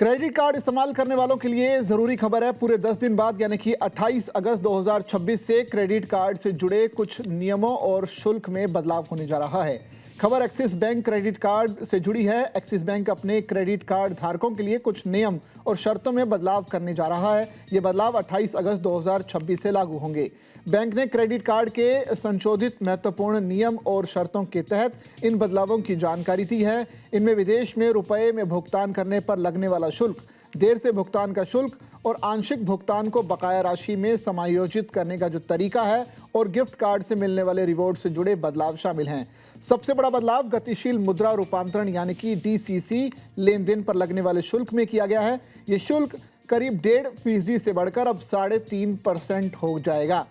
Credit card इस्तेमाल करने वालों के लिए जरूरी खबर है। पूरे 10 दिन बाद यानी कि 28 अगस्त 2026 से क्रेडिट कार्ड से जुड़े कुछ नियमों और शुल्क में बदलाव होने जा रहा है। खबर एक्सिस बैंक क्रेडिट कार्ड से जुड़ी है। एक्सिस बैंक अपने क्रेडिट कार्ड धारकों के लिए कुछ नियम और शर्तों में बदलाव करने जा रहा है। ये बदलाव 28 अगस्त 2026 से लागू होंगे। बैंक ने क्रेडिट कार्ड के संशोधित महत्वपूर्ण नियम और शर्तों के तहत इन बदलावों की जानकारी दी है। इनमें विदेश में रुपए में भुगतान करने पर लगने वाला शुल्क, देर से भुगतान का शुल्क और आंशिक भुगतान को बकाया राशि में समायोजित करने का जो तरीका है और गिफ्ट कार्ड से मिलने वाले रिवॉर्ड से जुड़े बदलाव शामिल हैं। सबसे बड़ा बदलाव गतिशील मुद्रा रूपांतरण यानी कि DCC लेन देन पर लगने वाले शुल्क में किया गया है। ये शुल्क करीब 1.5% से बढ़कर अब 3.5% हो जाएगा।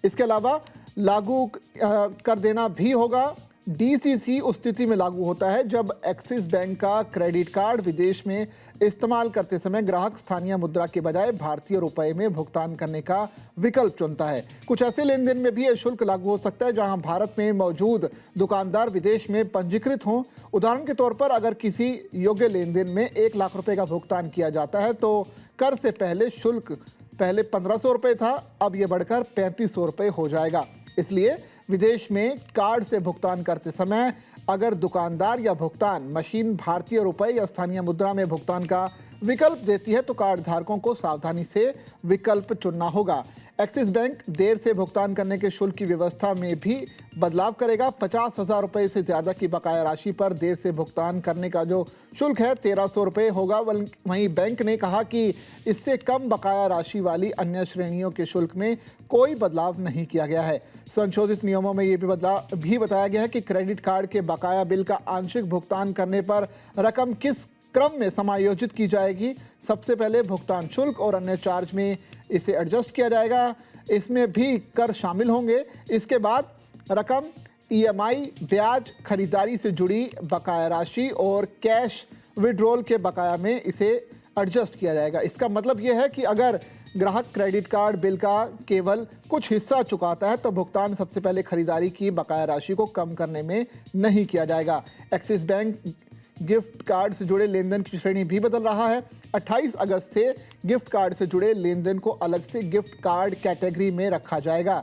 इसके अलावा लागू कर देना भी होगा। DCC उस स्थिति में लागू होता है जब एक्सिस बैंक का क्रेडिट कार्ड विदेश में इस्तेमाल करते समय ग्राहक स्थानीय मुद्रा के बजाय भारतीय रुपए में भुगतान करने का विकल्प चुनता है। कुछ ऐसे लेन देन में भी यह शुल्क लागू हो सकता है जहां भारत में मौजूद दुकानदार विदेश में पंजीकृत हों। उदाहरण के तौर पर अगर किसी योग्य लेन देन में 1 लाख रुपए का भुगतान किया जाता है तो कर से पहले शुल्क पहले 1500 रुपए था, अब यह बढ़कर 3500 रुपए हो जाएगा। इसलिए विदेश में कार्ड से भुगतान करते समय अगर दुकानदार या भुगतान मशीन भारतीय रुपए या स्थानीय मुद्रा में भुगतान का विकल्प देती है तो कार्ड धारकों को सावधानी से विकल्प चुनना होगा। एक्सिस बैंक देर से भुगतान करने के शुल्क की व्यवस्था में भी बदलाव करेगा। 50,000 रुपए से ज्यादा की बकाया राशि पर देर से भुगतान करने का जो शुल्क है 1300 रुपए होगा। वहीं बैंक ने कहा कि इससे कम बकाया राशि वाली अन्य श्रेणियों के शुल्क में कोई बदलाव नहीं किया गया है। संशोधित नियमों में यह भी बताया गया है कि क्रेडिट कार्ड के बकाया बिल का आंशिक भुगतान करने पर रकम किस क्रम में समायोजित की जाएगी। सबसे पहले भुगतान शुल्क और अन्य चार्ज में इसे एडजस्ट किया जाएगा। इसमें भी कर शामिल होंगे। इसके बाद रकम, EMI, ब्याज, खरीदारी से जुड़ी बकाया राशि और कैश विड्रॉल के बकाया में इसे एडजस्ट किया जाएगा। इसका मतलब यह है कि अगर ग्राहक क्रेडिट कार्ड बिल का केवल कुछ हिस्सा चुकाता है तो भुगतान सबसे पहले खरीदारी की बकाया राशि को कम करने में नहीं किया जाएगा। एक्सिस बैंक गिफ्ट कार्ड से जुड़े लेन देन की श्रेणी भी बदल रहा है। 28 अगस्त से गिफ्ट कार्ड से जुड़े लेन देन को अलग से गिफ्ट कार्ड कैटेगरी में रखा जाएगा।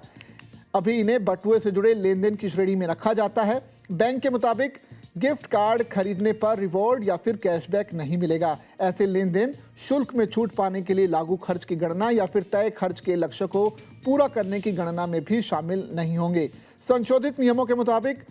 अभी इन्हें बटुए से जुड़े लेन देन की श्रेणी में रखा जाता है। बैंक के मुताबिक गिफ्ट कार्ड खरीदने पर रिवॉर्ड या फिर कैशबैक नहीं मिलेगा। ऐसे लेन देन शुल्क में छूट पाने के लिए लागू खर्च की गणना या फिर तय खर्च के लक्ष्य को पूरा करने की गणना में भी शामिल नहीं होंगे। संशोधित नियमों के मुताबिक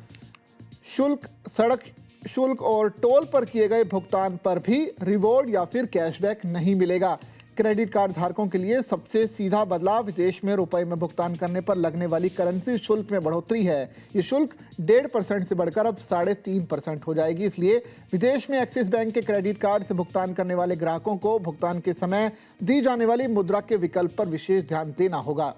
शुल्क, सड़क शुल्क और टोल पर किए गए भुगतान पर भी रिवॉर्ड या फिर कैशबैक नहीं मिलेगा। क्रेडिट कार्ड धारकों के लिए सबसे सीधा बदलाव विदेश में रुपए में भुगतान करने पर लगने वाली करेंसी शुल्क में बढ़ोतरी है। ये शुल्क 1.5% से बढ़कर अब 3.5% हो जाएगी। इसलिए विदेश में एक्सिस बैंक के क्रेडिट कार्ड से भुगतान करने वाले ग्राहकों को भुगतान के समय दी जाने वाली मुद्रा के विकल्प पर विशेष ध्यान देना होगा।